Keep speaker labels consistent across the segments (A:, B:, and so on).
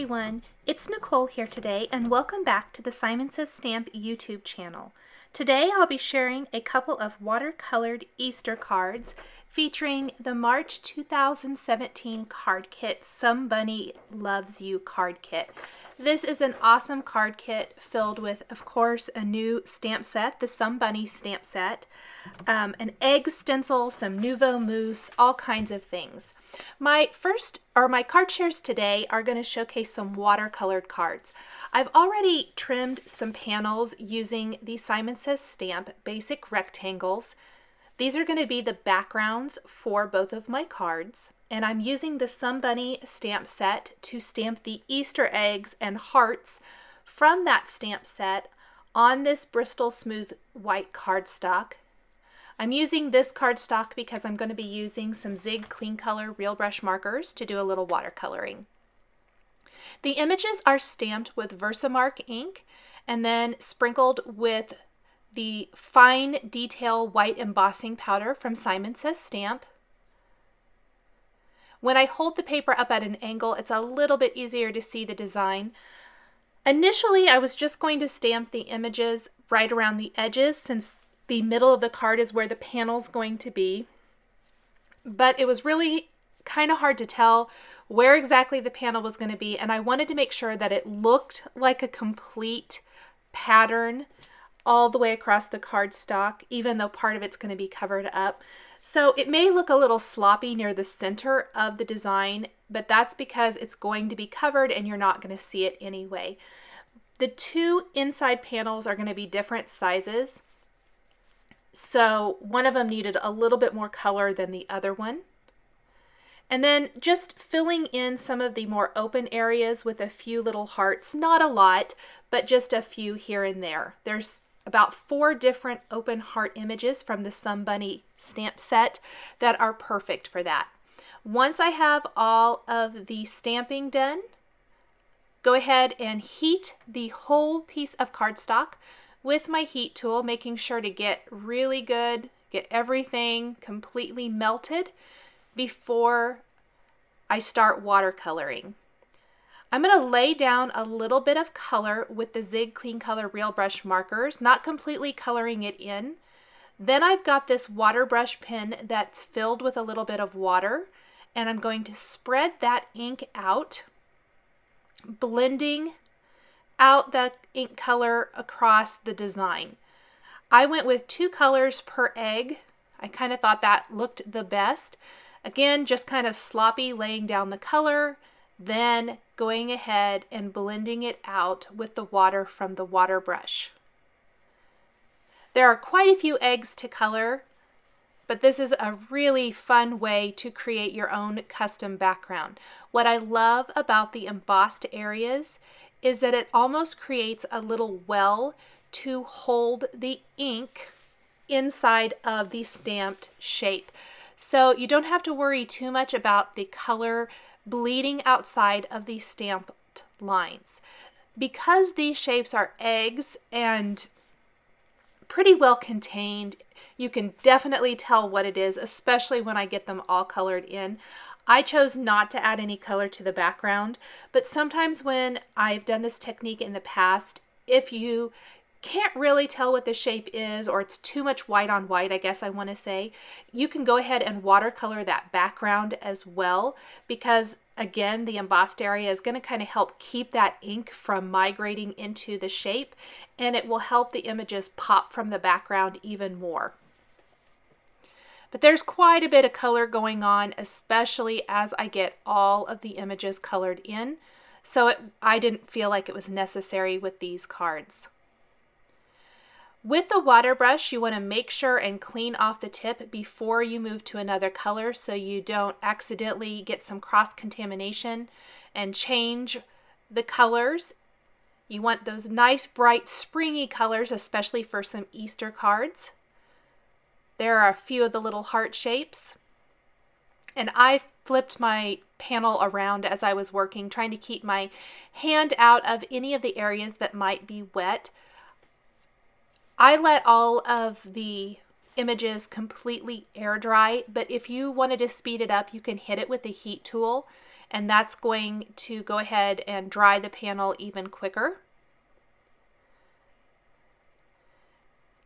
A: everyone, it's Nicole here today and welcome back to the Simon Says Stamp YouTube channel. Today I'll be sharing a couple of watercolored Easter cards featuring the March 2017 card kit, Some Bunny Loves You card kit. This is an awesome card kit filled with, of course, a new stamp set, the Some Bunny stamp set, an egg stencil, some Nouveau Mousse, all kinds of things. My card shares today are going to showcase some watercolored cards. I've already trimmed some panels using the Simon Says Stamp basic rectangles. These are going to be the backgrounds for both of my cards, and I'm using the Some Bunny stamp set to stamp the Easter eggs and hearts from that stamp set on this Bristol Smooth white cardstock. I'm using this cardstock because I'm going to be using some Zig Clean Color Real Brush markers to do a little watercoloring. The images are stamped with Versamark ink and then sprinkled with the fine detail white embossing powder from Simon Says Stamp. When I hold the paper up at an angle, it's a little bit easier to see the design. Initially, I was just going to stamp the images right around the edges since the middle of the card is where the panel's going to be, but it was really kind of hard to tell where exactly the panel was going to be, and I wanted to make sure that it looked like a complete pattern all the way across the cardstock, even though part of it's going to be covered up. So it may look a little sloppy near the center of the design, but that's because it's going to be covered and you're not going to see it anyway. The two inside panels are going to be different sizes. So one of them needed a little bit more color than the other one. And then just filling in some of the more open areas with a few little hearts, not a lot, but just a few here and there. There's about 4 different open heart images from the Some Bunny stamp set that are perfect for that. Once I have all of the stamping done, go ahead and heat the whole piece of cardstock with my heat tool, making sure to get really good, get everything completely melted before I start watercoloring. I'm going to lay down a little bit of color with the Zig Clean Color Real Brush markers, not completely coloring it in. Then I've got this water brush pen that's filled with a little bit of water, and I'm going to spread that ink out, blending out the ink color across the design. I went with 2 colors per egg. I kind of thought that looked the best. Again, just kind of sloppy laying down the color, then going ahead and blending it out with the water from the water brush. There are quite a few eggs to color, but this is a really fun way to create your own custom background. What I love about the embossed areas is that it almost creates a little well to hold the ink inside of the stamped shape. So you don't have to worry too much about the color bleeding outside of the stamped lines. Because these shapes are eggs and pretty well contained, you can definitely tell what it is, especially when I get them all colored in. I chose not to add any color to the background, but sometimes when I've done this technique in the past, if you can't really tell what the shape is, or it's too much white on white, I guess I want to say, you can go ahead and watercolor that background as well, because again, the embossed area is going to kind of help keep that ink from migrating into the shape, and it will help the images pop from the background even more. But there's quite a bit of color going on, especially as I get all of the images colored in. So I didn't feel like it was necessary with these cards. With the water brush, you want to make sure and clean off the tip before you move to another color so you don't accidentally get some cross-contamination and change the colors. You want those nice, bright, springy colors, especially for some Easter cards. There are a few of the little heart shapes, and I flipped my panel around as I was working, trying to keep my hand out of any of the areas that might be wet. I let all of the images completely air dry, but if you wanted to speed it up, you can hit it with the heat tool and that's going to go ahead and dry the panel even quicker.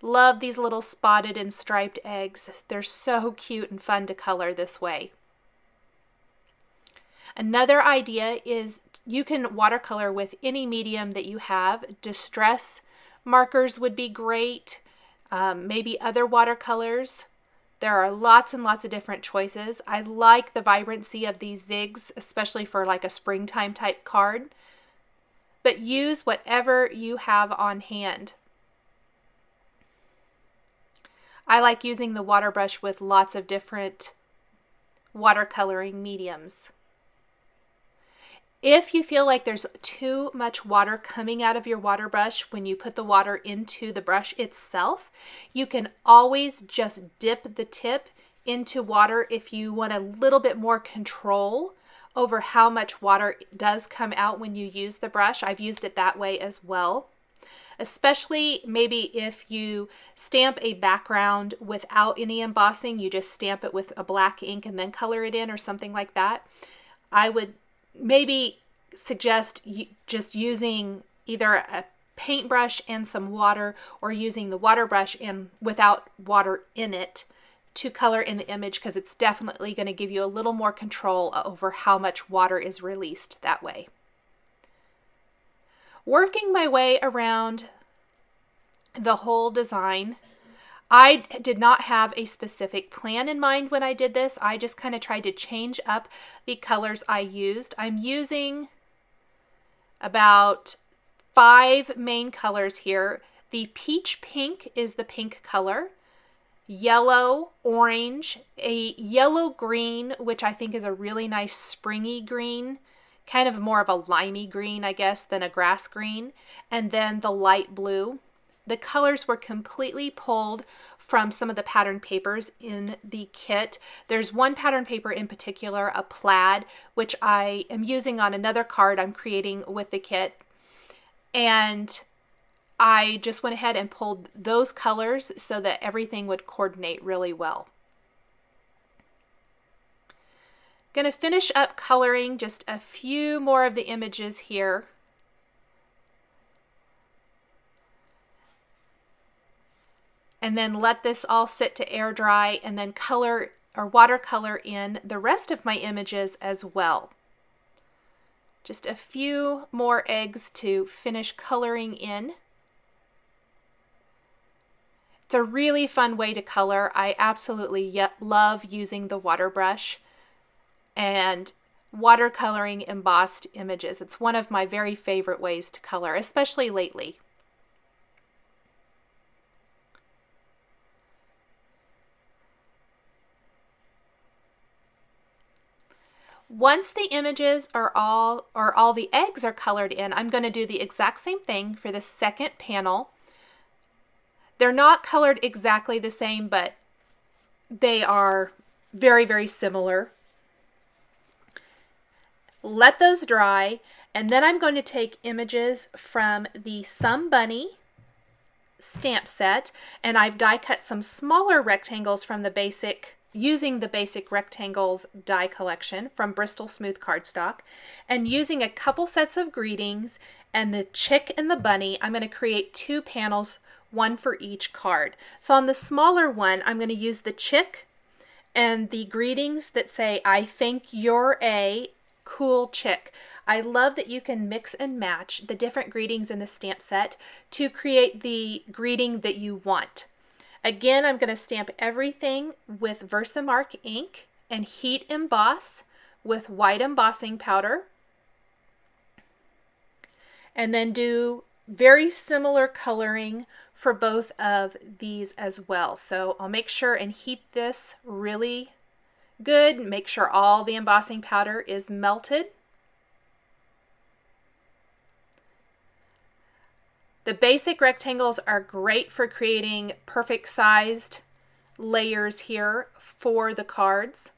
A: Love these little spotted and striped eggs. They're so cute and fun to color this way. Another idea is you can watercolor with any medium that you have. Distress markers would be great, maybe other watercolors. There are lots and lots of different choices. I like the vibrancy of these zigs, especially for like a springtime type card, but use whatever you have on hand. I like using the water brush with lots of different watercoloring mediums. If you feel like there's too much water coming out of your water brush when you put the water into the brush itself, you can always just dip the tip into water if you want a little bit more control over how much water does come out when you use the brush. I've used it that way as well. Especially maybe if you stamp a background without any embossing, you just stamp it with a black ink and then color it in or something like that. I would maybe suggest just using either a paintbrush and some water, or using the water brush and without water in it to color in the image, because it's definitely going to give you a little more control over how much water is released that way. Working my way around the whole design, I did not have a specific plan in mind when I did this. I just kind of tried to change up the colors I used. I'm using about 5 main colors here. The peach pink is the pink color, yellow, orange, a yellow green, which I think is a really nice springy green, kind of more of a limey green, I guess, than a grass green, and then the light blue. The colors were completely pulled from some of the pattern papers in the kit. There's one pattern paper in particular, a plaid, which I am using on another card I'm creating with the kit. And I just went ahead and pulled those colors so that everything would coordinate really well. Going to finish up coloring just a few more of the images here. And then let this all sit to air dry, and then color or watercolor in the rest of my images as well. Just a few more eggs to finish coloring in. It's a really fun way to color. I absolutely love using the water brush and watercoloring embossed images. It's one of my very favorite ways to color, especially lately. Once the images are all the eggs are colored in, I'm going to do the exact same thing for the second panel. They're not colored exactly the same, but they are very, very similar. Let those dry, and then I'm going to take images from the Some Bunny stamp set, and I've die cut some smaller rectangles from the basic, using the basic rectangles die collection from Bristol Smooth cardstock, and using a couple sets of greetings and the chick and the bunny, I'm going to create 2 panels, one for each card. So on the smaller one, I'm going to use the chick and the greetings that say, "I think you're a cool chick." I love that you can mix and match the different greetings in the stamp set to create the greeting that you want. Again, I'm going to stamp everything with Versamark ink and heat emboss with white embossing powder. And then do very similar coloring for both of these as well. So I'll make sure and heat this really good. Make sure all the embossing powder is melted. The basic rectangles are great for creating perfect sized layers here for the cards.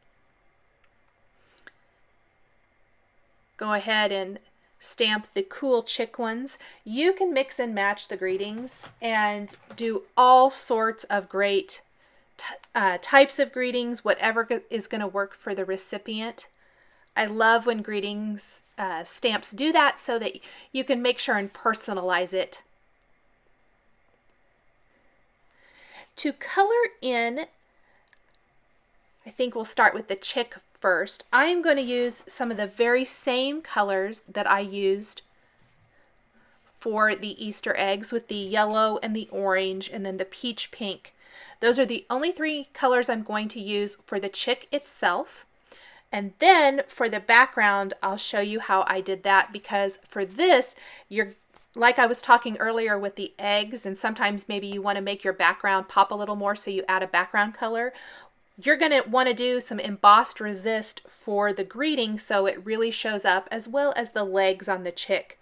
A: Go ahead and stamp the cool chick ones. You can mix and match the greetings and do all sorts of great types of greetings, whatever is going to work for the recipient. I love when greetings stamps do that so that you can make sure and personalize it. To color in, I think we'll start with the chick first. I am going to use some of the very same colors that I used for the Easter eggs, with the yellow and the orange and then the peach pink. Those are the only 3 colors I'm going to use for the chick itself. And then for the background, I'll show you how I did that, because for this, like I was talking earlier with the eggs, and sometimes maybe you want to make your background pop a little more, so you add a background color. You're going to want to do some embossed resist for the greeting so it really shows up, as well as the legs on the chick.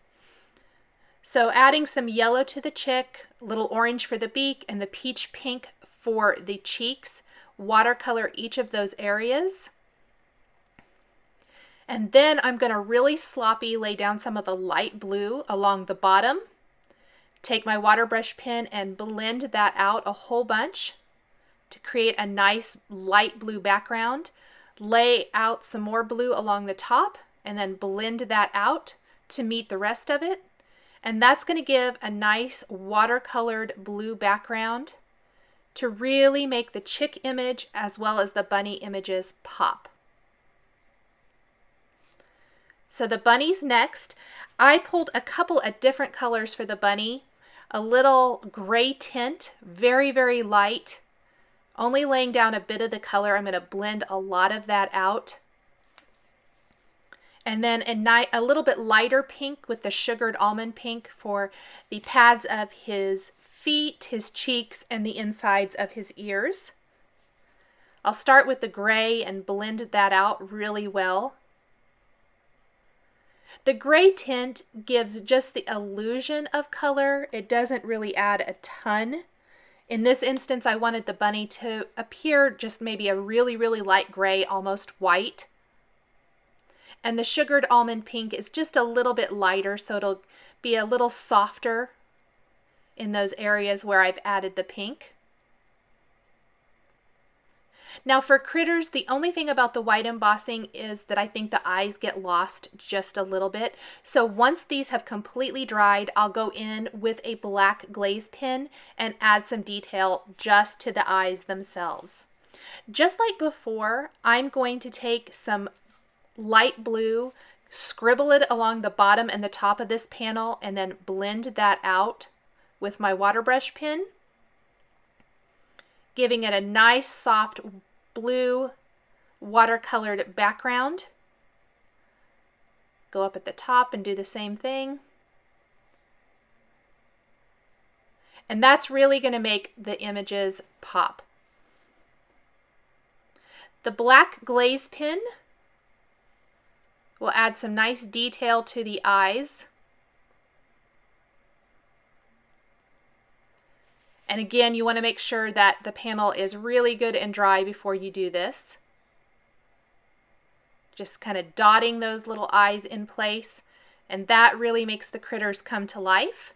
A: So adding some yellow to the chick, a little orange for the beak, and the peach pink for the cheeks. Watercolor each of those areas. And then I'm going to really sloppy lay down some of the light blue along the bottom. Take my water brush pen and blend that out a whole bunch to create a nice light blue background. Lay out some more blue along the top and then blend that out to meet the rest of it. And that's going to give a nice watercolored blue background to really make the chick image as well as the bunny images pop. So the bunny's next. I pulled a couple of different colors for the bunny. A little gray tint, very, very light. Only laying down a bit of the color. I'm going to blend a lot of that out. And then a little bit lighter pink with the sugared almond pink for the pads of his feet, his cheeks, and the insides of his ears. I'll start with the gray and blend that out really well. The gray tint gives just the illusion of color. It doesn't really add a ton. In this instance, I wanted the bunny to appear just maybe a really, really light gray, almost white. And the sugared almond pink is just a little bit lighter, so it'll be a little softer in those areas where I've added the pink. Now for critters, the only thing about the white embossing is that I think the eyes get lost just a little bit. So once these have completely dried, I'll go in with a black glaze pen and add some detail just to the eyes themselves. Just like before, I'm going to take some light blue, scribble it along the bottom and the top of this panel, and then blend that out with my water brush pen, giving it a nice soft blue watercolored background. Go up at the top and do the same thing. And that's really going to make the images pop. The black glaze pen will add some nice detail to the eyes. And again, you want to make sure that the panel is really good and dry before you do this. Just kind of dotting those little eyes in place, and that really makes the critters come to life.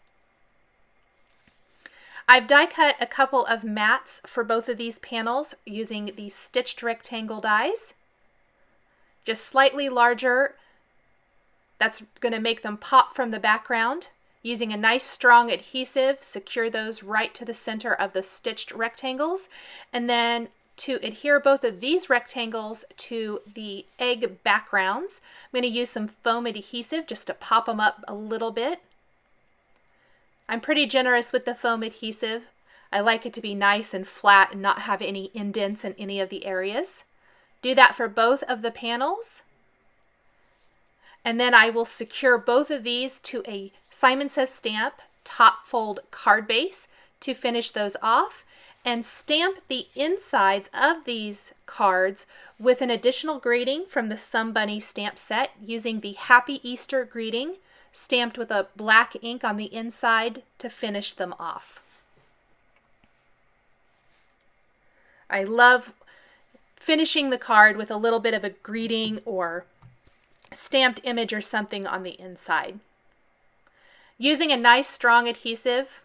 A: I've die cut a couple of mats for both of these panels using these stitched rectangle dies. Just slightly larger. That's going to make them pop from the background. Using a nice strong adhesive, secure those right to the center of the stitched rectangles. And then to adhere both of these rectangles to the egg backgrounds, I'm going to use some foam adhesive just to pop them up a little bit. I'm pretty generous with the foam adhesive. I like it to be nice and flat and not have any indents in any of the areas. Do that for both of the panels. And then I will secure both of these to a Simon Says stamp top fold card base to finish those off, and stamp the insides of these cards with an additional greeting from the Some Bunny stamp set using the Happy Easter greeting stamped with a black ink on the inside to finish them off. I love finishing the card with a little bit of a greeting or stamped image or something on the inside. Using a nice strong adhesive,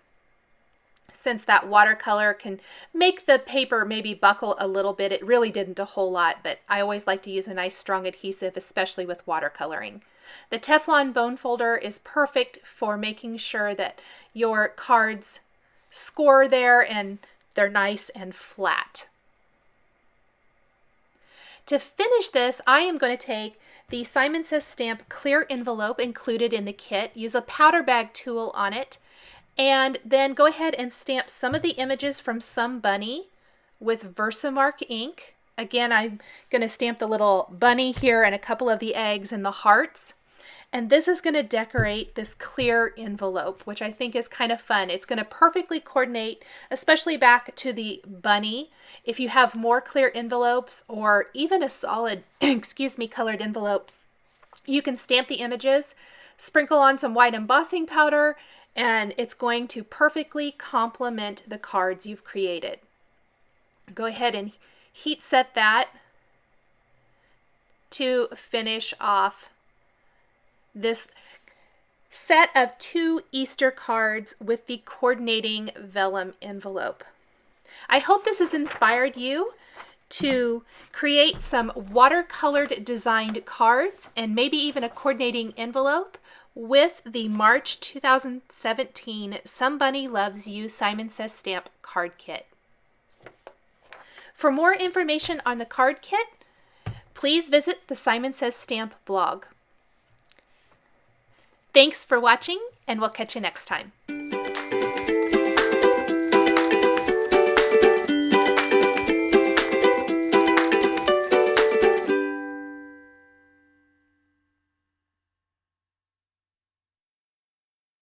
A: since that watercolor can make the paper maybe buckle a little bit. It really didn't a whole lot, but I always like to use a nice strong adhesive, especially with watercoloring. The Teflon bone folder is perfect for making sure that your cards score there and they're nice and flat. To finish this, I am going to take the Simon Says Stamp clear envelope included in the kit, use a powder bag tool on it, and then go ahead and stamp some of the images from Some Bunny with Versamark ink. Again, I'm going to stamp the little bunny here and a couple of the eggs and the hearts. And this is going to decorate this clear envelope, which I think is kind of fun. It's going to perfectly coordinate, especially back to the bunny. If you have more clear envelopes or even a solid, colored envelope, you can stamp the images, sprinkle on some white embossing powder, and it's going to perfectly complement the cards you've created. Go ahead and heat set that to finish off this set of 2 Easter cards with the coordinating vellum envelope. I hope this has inspired you to create some watercolored designed cards and maybe even a coordinating envelope with the March 2017 Some Bunny Loves You Simon Says Stamp card kit. For more information on the card kit, please visit the Simon Says Stamp blog. Thanks for watching, and we'll catch you next time.